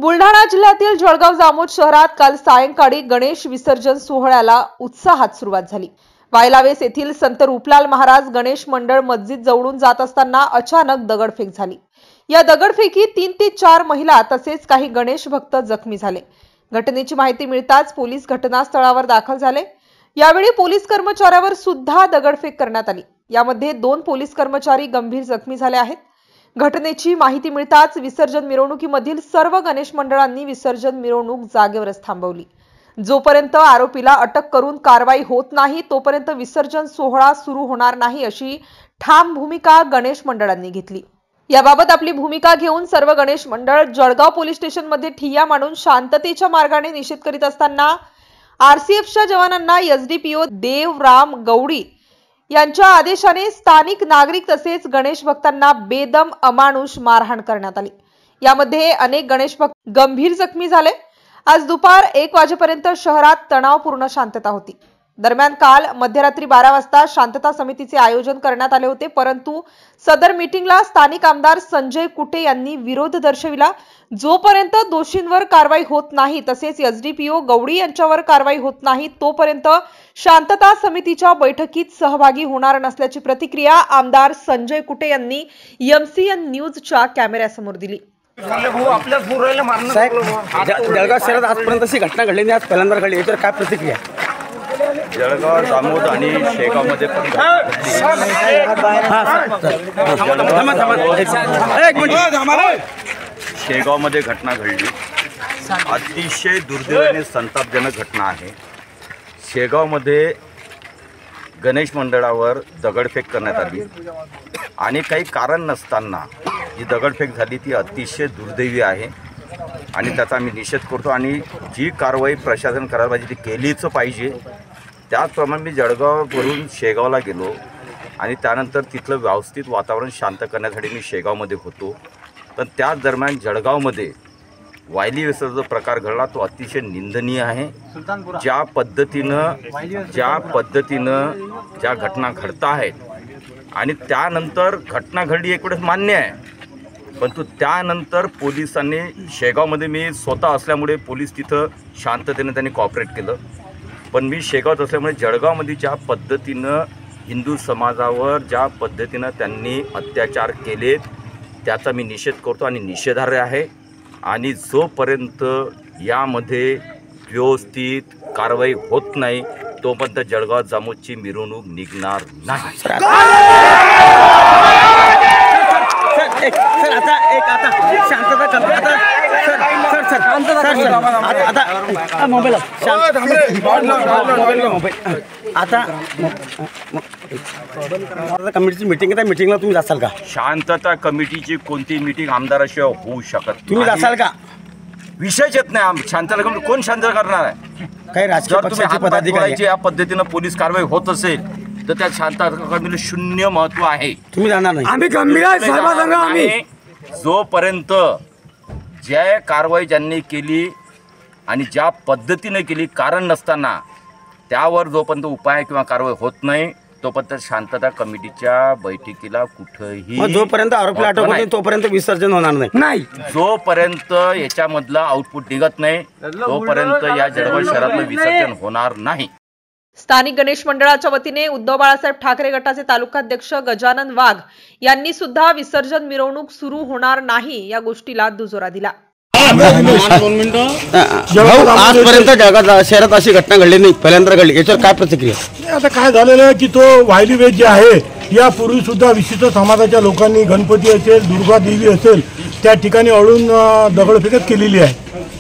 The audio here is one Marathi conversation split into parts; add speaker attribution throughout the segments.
Speaker 1: बुलढाणा जिल्ह्यातील जळगाव जामोद शहरात काल सायंकाळी गणेश विसर्जन सोहळ्याला उत्साहात सुरुवात झाली। वायलावेस येथील संत रूपलाल महाराज गणेश मंडळ मस्जिद जवळून जात असताना अचानक दगडफेक झाली। या दगडफेकीत 3 ते 4 महिला तसेच काही गणेश भक्त जखमी झाले। घटनेची माहिती मिळताच पोलीस घटनास्थळावर दाखल झाले। यावेळी पोलीस कर्मचाऱ्यावर सुद्धा दगडफेक करण्यात आली। यामध्ये 2 पोलीस कर्मचारी गंभीर जखमी झाले आहेत। घटनेची माहिती मिळताच विसर्जन मिरवणुकीमधील सर्व गणेश मंडळांनी विसर्जन मिरवणूक जागेवरच थांबवली। जोपर्यंत आरोपीला अटक करून कारवाई होत नाही तोपर्यंत विसर्जन सोहळा सुरू होणार नाही अशी ठाम भूमिका गणेश मंडळांनी घेतली। याबाबत आपली भूमिका घेऊन सर्व गणेश मंडळ जळगाव पोलीस स्टेशनमध्ये ठिय्या मांडून शांततेच्या मार्गाने निषेध करीत असताना आरसीएफच्या जवानांना एसडीपीओ देवराम गवडी यांच्या आदेशाने स्थानिक नागरिक तसेच गणेश भक्तांना बेदम अमानुष मारहाण करण्यात आली। यामध्ये अनेक गणेश भक्त गंभीर जखमी झाले। आज दुपार 1 वाजेपर्यंत शहरात तणावपूर्ण शांतता होती। दरम्यान काल मध्यरात्री 12 वाजता शांतता समितीचे आयोजन करण्यात आले होते, परंतु सदर मीटिंगला स्थानिक आमदार संजय कुटे यांनी विरोध दर्शविला। जोपर्यंत दोषींवर कारवाई होत नाही तसेच एसडीपीओ गवडी यांच्यावर कारवाई होत नाही तोपर्यंत शांतता समितीच्या बैठकीत सहभागी होणार नसल्याची प्रतिक्रिया आमदार संजय कुटे यांनी एमसीएन न्यूजच्या कॅमेऱ्यासमोर दिली।
Speaker 2: जळगाव शहरात आजपर्यंत अशी घटना घडली नाही, आज पहिल्यांदा घडली, याच्यावर काय प्रतिक्रिया?
Speaker 3: जळगाव जामोद आणि शेगावमध्ये शेगावमध्ये घटना घडली। अतिशय दुर्दैवाने संतापजनक घटना आहे। शेगावमध्ये गणेश मंडळावर दगडफेक करण्यात आली आणि काही कारण नसताना जी दगडफेक झाली ती अतिशय दुर्दैवी आहे आणि त्याचा आम्ही निषेध करतो आणि जी कारवाई प्रशासन करायला पाहिजे ती केलीच पाहिजे। त्याचप्रमाणे मी जळगाववरून शेगावला गेलो आणि त्यानंतर तिथलं व्यवस्थित वातावरण शांत करण्यासाठी मी शेगावमध्ये होतो। पण त्याच दरम्यान जळगावमध्ये वायली वेसचा जो प्रकार घडला तो अतिशय निंदनीय आहे। ज्या पद्धतीनं ज्या घटना घडत आहेत आणि त्यानंतर घटना घडली एक वेळेस मान्य आहे, परंतु त्यानंतर पोलिसांनी शेगावमध्ये मी स्वतः असल्यामुळे पोलीस तिथं शांततेने त्यांनी कॉपरेट केलं। पण मी शेगावात असल्यामुळे जळगावमध्ये ज्या पद्धतीनं हिंदू समाजावर ज्या पद्धतीनं त्यांनी अत्याचार केलेत त्याचा मी निषेध करतो आणि निषेधार्ह आहे आणि जोपर्यंत यामध्ये व्यवस्थित कारवाई होत नाही तोपर्यंत जळगाव जामोदची मिरवणूक निघणार नाही।
Speaker 2: सर आता शांतता आता मोबाईल आता कमिटीची मीटिंग आहे, त्या मीटिंगला तुम्ही जासाल का?
Speaker 3: शांतता कमिटीची कोणती मीटिंग आमदाराशिवाय होऊ शकत
Speaker 2: तुम्ही जासाल का?
Speaker 3: विषयच येत नाही। शांतता कमिटी कोण शांतता करणार आहे?
Speaker 2: काही राजकीय पक्षाचे पदाधिकारी
Speaker 3: या पद्धतीनं पोलीस कारवाई होत असेल तर त्या शांतता कमिटीला शून्य महत्व आहे।
Speaker 2: तुम्ही जाणार नाही?
Speaker 4: आम्ही गंभीर आहे।
Speaker 3: जोपर्यंत ज्या कारवाई ज्यांनी केली आणि ज्या पद्धतीने केली कारण नसताना त्यावर जोपर्यंत उपाय किंवा कारवाई होत नाही तोपर्यंत शांतता कमिटीच्या बैठकीला कुठेही
Speaker 2: जोपर्यंत आरोपीला अटक होत नाही तोपर्यंत विसर्जन होणार नाही।
Speaker 3: जोपर्यंत याच्यामधला आउटपुट निघत नाही तोपर्यंत या जळगाव शहरातलं विसर्जन होणार नाही।
Speaker 1: स्थानिक गणेश मंडळाच्या वतीने उद्धव बाळासाहेब ठाकरे गटाचे तालुकाध्यक्ष गजानन वाघ यांनी सुद्धा विसर्जन मिरवणूक सुरू होणार नाही या गोष्टीला दुजोरा दिला।
Speaker 2: आजपर्यंत जळगाव शहरात अशी घटना घडली नाही, पहिल्यांदा घडली, याच्यावर काय प्रतिक्रिया?
Speaker 4: आता काय झालेलं आहे की तो वायली वेस जे आहे यापूर्वी सुद्धा विशिष्ट समाजाच्या लोकांनी गणपती असेल दुर्गा देवी असेल त्या ठिकाणी अडून दगडफेक केलेली आहे।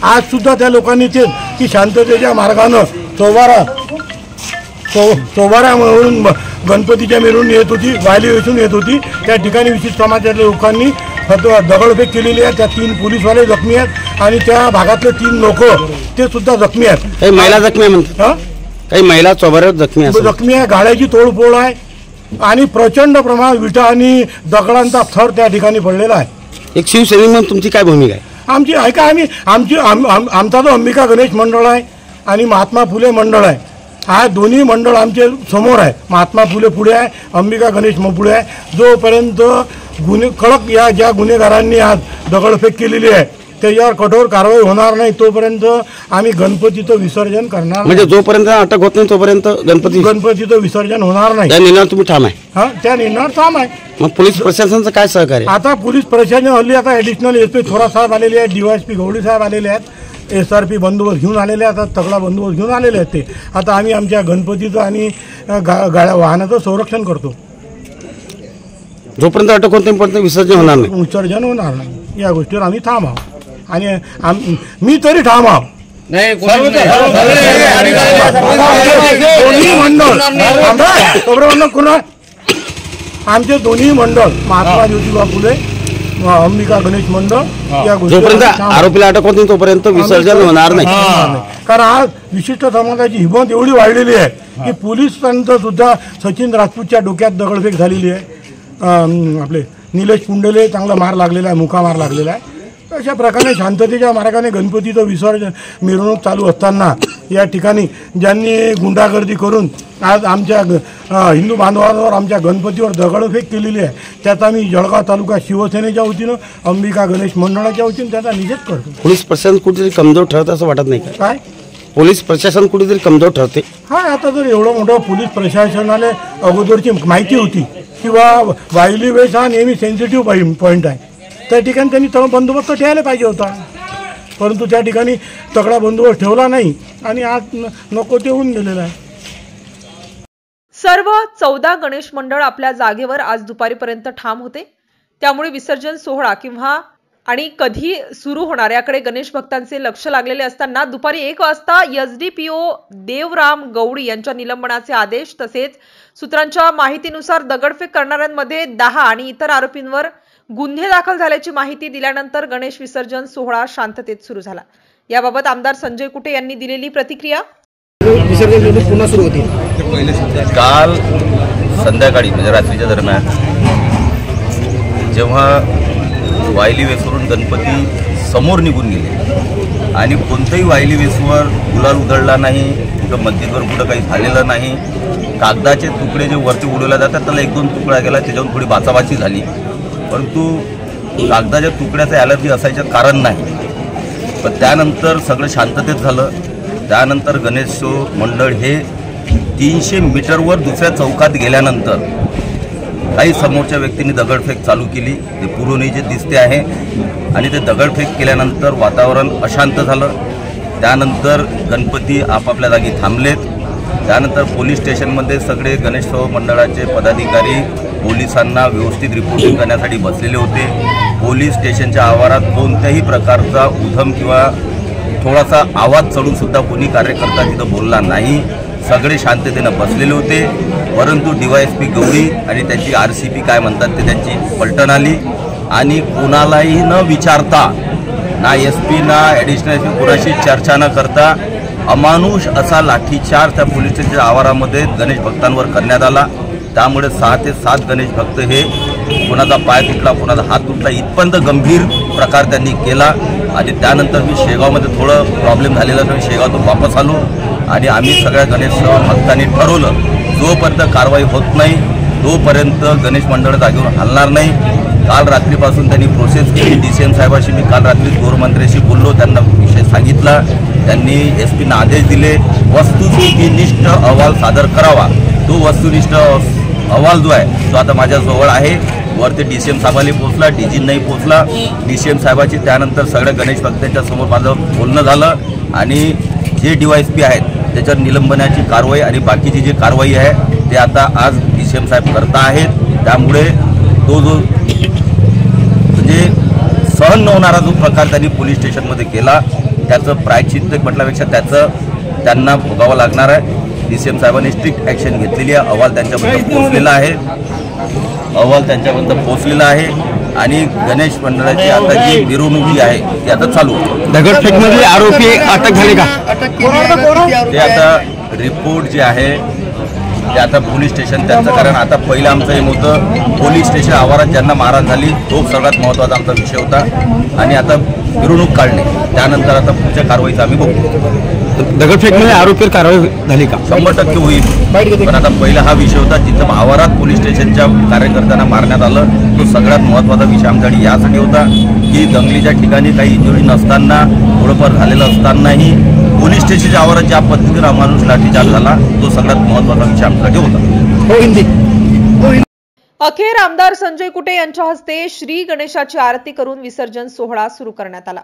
Speaker 4: आज सुद्धा त्या लोकांनी ते की शांततेच्या मार्गानं सोबारा म्हणून गणपतीच्या मिरवणूक येत होती, वायली वेसून येत होती, त्या ठिकाणी विशिष्ट समाजाच्या लोकांनी दगडफेक केलेली आहे। त्या 3 पोलीसवाले जखमी आहेत आणि त्या भागातले 3 लोक ते सुद्धा जखमी आहेत।
Speaker 2: काही महिला जखमी म्हणतात, काही महिला चोबाऱ्यावर जखमी आहे। गाड्याची तोडफोड आहे आणि प्रचंड प्रमाणात विटा आणि दगडांचा थर त्या ठिकाणी पडलेला आहे। एक शिवसैनिक म्हणून तुमची काय भूमिका आहे?
Speaker 4: आमची ऐका, आमचा जो अंबिका गणेश मंडळ आहे आणि महात्मा फुले मंडळ आहे, हा दोन्ही मंडळ आमचे समोर आहे। महात्मा फुले पुढे आहे, अंबिका गणेश पुढे आहे। जोपर्यंत कडक या ज्या गुन्हेगारांनी आज दगडफेक केलेली आहे त्याच्यावर कठोर कारवाई होणार नाही तोपर्यंत आम्ही गणपतीचं विसर्जन करणार.
Speaker 2: म्हणजे जोपर्यंत अटक होत नाही तोपर्यंत
Speaker 4: गणपतीचं विसर्जन होणार नाही.
Speaker 2: त्या निर्णयावर तुम्ही ठाम आहे?
Speaker 4: हा, त्या निर्णयावर ठाम आहे.
Speaker 2: मग पोलीस प्रशासनाचं काय सहकार्य?
Speaker 4: आता पोलीस प्रशासन हल्ली आता ॲडिशनल SP थोरात साहेब आलेले आहेत, DYSP गवळी साहेब आलेले आहेत, SRP बंदोबस्त घेऊन आलेले आहेत, आता तगडा बंदोबस्त घेऊन आलेले आहेत. ते आता आम्ही आमच्या गणपतीचं आणि गाड्या वाहनाचं संरक्षण करतो.
Speaker 2: जोपर्यंत अटक होत नाही विसर्जन होणार नाही.
Speaker 4: विसर्जन होणार नाही या गोष्टीवर आम्ही ठाम आहोत आणि मी तरी ठाम आहोत. दोन्ही मंडळ आमचे दोन्ही मंडळ महात्मा ज्योतिबा फुले अंबिका गणेश मंडळ या
Speaker 2: जोपर्यंत आरोपीला अटक होत नाही तोपर्यंत विसर्जन होणार नाही.
Speaker 4: कारण आज विशिष्ट समाजाची हिंमत एवढी वाढलेली आहे की पोलिसांचं सुद्धा सचिन राजपूतच्या डोक्यात दगडफेक झालेली आहे. आपले निलेश पुंडले चांगला मार लागलेला आहे, मुका मार लागलेला आहे. अशा प्रकारे शांततेच्या मार्गाने गणपतीचं विसर्जन मिरवणूक चालू असताना या ठिकाणी ज्यांनी गुंडागर्दी करून आज आमच्या हिंदू बांधवांवर आमच्या गणपतीवर दगडफेक केलेली आहे त्याचा मी जळगाव तालुका शिवसेनेच्या वतीनं अंबिका गणेश मंडळाच्या वतीनं त्याचा निषेध करतो.
Speaker 2: पोलीस प्रशासन कुठेतरी कमजोर ठरत असं वाटत नाही का?
Speaker 4: काय
Speaker 2: पोलीस प्रशासन कुठेतरी कमजोर ठरते?
Speaker 4: हा, आता जर एवढं मोठं पोलीस प्रशासनाला अगोदरची माहिती होती किंवा वायली वेस हा नेहमी सेन्सिटिव्ह पॉईंट आहे, त्या ठिकाणी त्यांनी तळ बंदोबस्त ठेवायला पाहिजे होता. परंतु त्या ठिकाणी तगडा बंदोबस्त ठेवला नाही आणि आज नको ते होऊन गेलेलं आहे.
Speaker 1: सर्व 14 गणेश मंडळ आपल्या जागेवर आज दुपारीपर्यंत ठाम होते. त्यामुळे विसर्जन सोहळा किंवा आणि कधी सुरू होणार याकडे गणेश भक्तांचे लक्ष लागलेले असताना दुपारी 1 वाजता SDPO देवराम गवळी यांच्या निलंबनाचे आदेश तसेच सूत्रांच्या माहितीनुसार दगडफेक करणाऱ्यांमध्ये 10 आणि इतर आरोपींवर गुन्हे दाखल झाल्याची माहिती दिल्यानंतर गणेश विसर्जन सोहळा शांततेत सुरू झाला. याबाबत आमदार संजय कुटे यांनी दिलेली प्रतिक्रिया.
Speaker 5: विसर्जन पुन्हा सुरू होती.
Speaker 3: काल संध्याकाळी म्हणजे रात्रीच्या दरम्यान जेव्हा वायली वेसवरून गणपती समोर निघून गेले आणि कोणत्याही वायली वेसवर गुलाल उधळला नाही, कुठं मस्जिदवर कुठं काही झालेलं नाही. कागदाचे तुकडे जे वरती उडवले जातात त्याला 1-2 तुकडा गेला, त्याच्यावर थोडी बाचाबाची झाली, परंतु कागदाच्या तुकड्याचं ॲलर्जी असायचं कारण नाही. पण त्यानंतर सगळं शांततेत झालं. त्यानंतर गणेश मंडळ हे 300 मीटरवर दुसऱ्या चौकात गेल्यानंतर काही समोरच्या व्यक्तींनी दगडफेक चालू केली. ते पुरोनी जे दिसते आहे आणि ते दगडफेक केल्यानंतर वातावरण अशांत झालं. त्यानंतर गणपती आपापल्या जागी थांबलेत. त्यानंतर पोलीस स्टेशनमध्ये सगळे गणेशोत्सव मंडळाचे पदाधिकारी पोलिसांना व्यवस्थित रिपोर्टिंग करण्यासाठी बसलेले होते. पोलीस स्टेशनच्या आवारात कोणत्याही प्रकारचा उधम किंवा थोडासा आवाज चढूनसुद्धा कोणी कार्यकर्ता तिथं बोलला नाही. सगळे शांततेनं बसलेले होते. परंतु DYSP गवळी आणि त्यांची RCP काय म्हणतात ते त्यांची पलटण आली आणि कोणालाही न विचारता ना SP ना ॲडिशनल SP कोणाशी चर्चा न करता अमानुष असा लाठीचार्ज त्या पोलीस स्टेशनच्या आवारामध्ये गणेश भक्तांवर करण्यात आला. त्यामुळे 6 ते 7 गणेश भक्त हे कोणाचा पाय तुटला, कोणाचा हात तुटला, इथपर्यंत गंभीर प्रकार त्यांनी केला. आणि त्यानंतर मी शेगावमध्ये थोडं प्रॉब्लेम झालेला तर शेगावातून वापस आलो आणि आम्ही सगळ्या गणेश भक्तांनी ठरवलं जोपर्यंत कारवाई होत नाही तोपर्यंत गणेश मंडळ जागेवर हलणार नाही. काल रात्रीपासून त्यांनी प्रोसेस केली. DCM साहेबांशी मी काल रात्री गृहमंत्र्यांशी बोललो, त्यांना विषय सांगितला. त्यांनी SP ना आदेश दिले वस्तुस्थितीनिष्ठ अहवाल सादर करावा. तो वस्तुनिष्ठ अहवाल जो आहे तो आता माझ्याजवळ आहे. वरती DCM साहेबांनी पोचला, DG नाही पोचला. DCM साहेबाची त्यानंतर सगळ्या गणेश भक्तांच्या समोर माझं बोलणं झालं आणि जे DYSP आहेत त्याच्यावर निलंबनाची कारवाई आणि बाकीची जी कारवाई आहे ते आता आज DCM साहेब करता आहेत. त्यामुळे तो जो म्हणजे सहन न होणारा जो प्रकार त्यांनी पोलीस स्टेशनमध्ये केला त्याचं प्रायश्चित्त म्हटल्यापेक्षा त्याचं त्यांना भोगावं लागणार आहे. DCM साहेबांनी स्ट्रिक्ट ॲक्शन घेतलेली आहे. अहवाल त्यांच्यापर्यंत पोहोचलेला आहे आणि गणेश मंडळाची आता जी मिरवणूक जी आहे ती आता चालू.
Speaker 2: दगडफेकमध्ये आरोपी अटक झाले का?
Speaker 3: ते आता रिपोर्ट जे आहे ते आता पोलीस स्टेशन त्यांचं, कारण आता पहिलं आमचं एम होतं पोलीस स्टेशन आवारात ज्यांना मारहाण झाली तो सगळ्यात महत्त्वाचा आमचा विषय होता आणि आता मिरवणूक काढणे. त्यानंतर आता पुढच्या कारवाईचं आम्ही बघू.
Speaker 2: दगडफेकमध्ये आरोपीवर कारवाई झाली का?
Speaker 3: 100% होईल. पण आता पहिला हा विषय होता जिथं आवारात पोलीस स्टेशनच्या कार्यकर्त्यांना मारण्यात आलं तो सगळ्यात महत्त्वाचा विषय आमच्यासाठी यासाठी होता की दंगलीच्या ठिकाणी काही इंजुरी नसताना थोडंफार झालेलं असतानाही पोलीस स्टेशनच्या आवारात ज्या पद्धतीने अमानुष लाठीचार्ज झाला तो सगळ्यात महत्त्वाचा विषय आमच्यासाठी होता।
Speaker 1: अखेर आमदार संजय कुटे यांच्या हस्ते श्री गणेशाची आरती करून विसर्जन सोहळा सुरू करण्यात आला।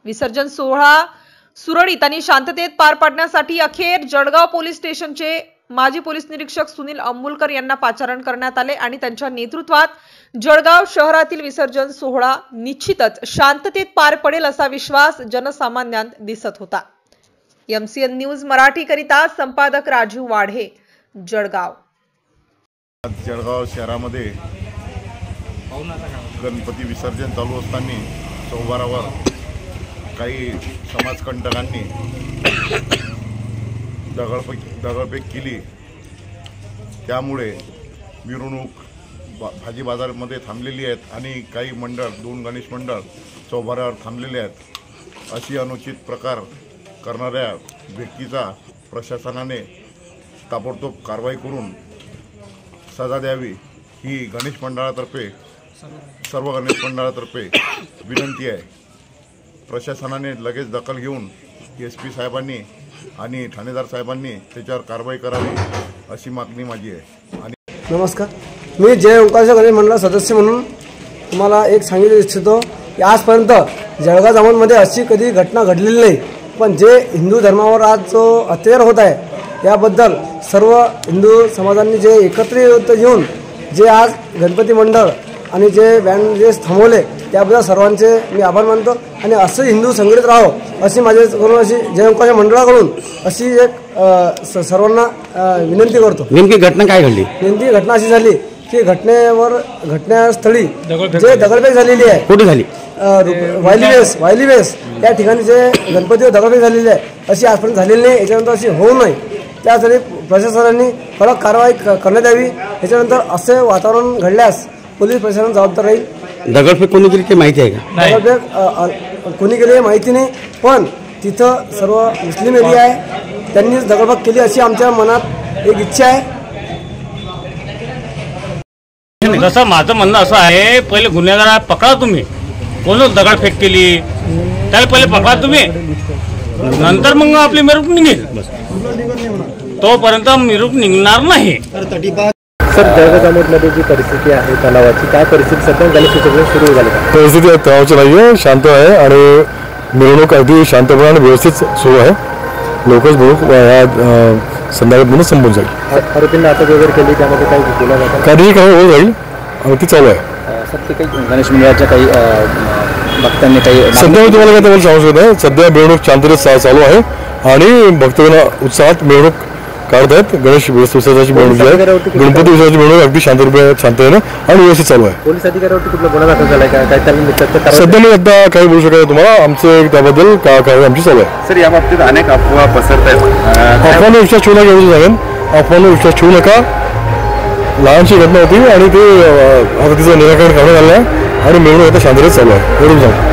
Speaker 1: विसर्जन सोहळा सुरळीत आणि शांततेत पार पाडण्यासाठी अखेर जळगाव पोलीस स्टेशनचे माजी पोलीस निरीक्षक सुनील अंबुलकर यांना पाचारण करण्यात आले आणि त्यांच्या नेतृत्वात जळगाव शहरातील विसर्जन सोहळा निश्चितच शांततेत पार पडेल असा विश्वास जनसामान्यांत दिसत होता। एमसीएन न्यूज मराठी करिता संपादक राजू वाढे, जळगाव।
Speaker 6: जळगाव शहरामध्ये गणपती विसर्जन चालू असताना चौबारावर काही समाजकंटकांनी दगडफेक केली। त्यामुळे मिरवणूक भाजी बाजारमध्ये थांबलेली आहेत आणि काही मंडळ 2 गणेश मंडळ चौबारावर थांबलेले आहेत। अशी अनुचित प्रकार करणाऱ्या व्यक्तीचा प्रशासनाने ताबडतोब कारवाई करून सजा द्यावी ही गणेश मंडळातर्फे सर्व गणेश मंडळातर्फे विनंती आहे। प्रशासनाने लगेच दखल घेऊन SP साहेबांनी आणि ठाणेदार साहेबांनी त्याच्यावर कारवाई करावी अशी मागणी माझी आहे। आणि
Speaker 5: नमस्कार, मी जय ओंकार गणेश मंडळ सदस्य म्हणून तुम्हाला एक सांगितलं इच्छितो की आजपर्यंत जळगाव जामोदमध्ये अशी कधी घटना घडलेली नाही, पण जे हिंदू धर्मावर आज जो अत्याचार होत आहे याबद्दल सर्व हिंदू समाजांनी जे एकत्रित येऊन जे आज गणपती मंडळ आणि जे बँड जे थांबवले त्याबद्दल सर्वांचे मी आभार मानतो आणि असं हिंदू संघटित राहावं अशी माझ्याकडून अशी जय ओंकार मंडळाकडून अशी एक सर्वांना विनंती करतो।
Speaker 2: नेमकी घटना काय घडली?
Speaker 5: नेमकी घटना अशी झाली की घटनास्थळी जे दगडफेक झालेली आहे,
Speaker 2: कुठे झाली?
Speaker 5: वायली वेस या ठिकाणी जे गणपतीवर दगडफेक झालेली आहे अशी आजपर्यंत झालेली नाही। याच्यानंतर अशी होऊ नये त्यासाठी प्रशासनाने कडक कारवाई करण्यात यावी। याच्यानंतर असे वातावरण घडल्यास पोलीस प्रशासन जबाबदार राहील।
Speaker 2: दगडफेक कोणी केली ते माहिती आहे का?
Speaker 5: दगडफेक कोणी केली माहिती नाही, पण तिथं सर्व मुस्लिम एरिया आहे, त्यांनीच दगडफेक केली अशी आमच्या मनात एक इच्छा आहे।
Speaker 7: जसं माझं म्हणणं असं आहे, पहिले गुन्हेगार पकडा तुम्ही, कोण दगडफेक केली त्याला पहिले पकडा तुम्ही, नंतर मग आपली मिरवणूक निघेल, तोपर्यंत मिरवणूक निघणार नाही।
Speaker 8: सर, जळगाव जामोदमध्ये जी परिस्थिती आहे तणावाची, काय परिस्थिती सध्या गणेश विसर्जन सुरू झाली का?
Speaker 9: परिस्थिती तणावाची नाही आहे, शांत आहे आणि मिरवणूक अगदी शांतपणे आणि व्यवस्थित सुरू आहे। लोकच मिरवणूक या संदर्भात संपून जाईल।
Speaker 8: आरोपींना अटक वगैरे केली, त्यामध्ये काही केलं जातं?
Speaker 9: काही होऊ जाईल आणि ती चालू आहे।
Speaker 8: सर, ते काही गणेश मंडळाच्या काही भक्तांनी काही
Speaker 9: सध्या मी तुम्हाला काय सांगू शकत आहे, सध्या मिरवणूक शांततेत चालू आहे आणि भक्तांना उत्साहात मिरवणूक काढत आहेत। गणेश विसर्जनाची मिरवणूक आहे, गणपती विसर्जनाची मिरवणूक अगदी शांततेने आणि व्यवस्थित चालू आहे।
Speaker 8: पोलीस अधिकाऱ्यावरती कुठला गुन्हा दाखल झाला काय?
Speaker 9: सध्या मी आता काही बोलू शकत तुम्हाला, आमचं त्याबद्दल कारवाई आमची चालू आहे।
Speaker 3: सर, या बाबतीत अनेक अफवा पसरत आहेत,
Speaker 9: अफवांवर विश्वास ठेवू नका एवढं सांगेन, अफवांवर विश्वास ठेवू नका। लहानशी घटना होती आणि ते आता तिचं निराकरण करण्यात आलं आहे आणि मिरवणूक आता शांततेत चालू आहे, एवढं सांग।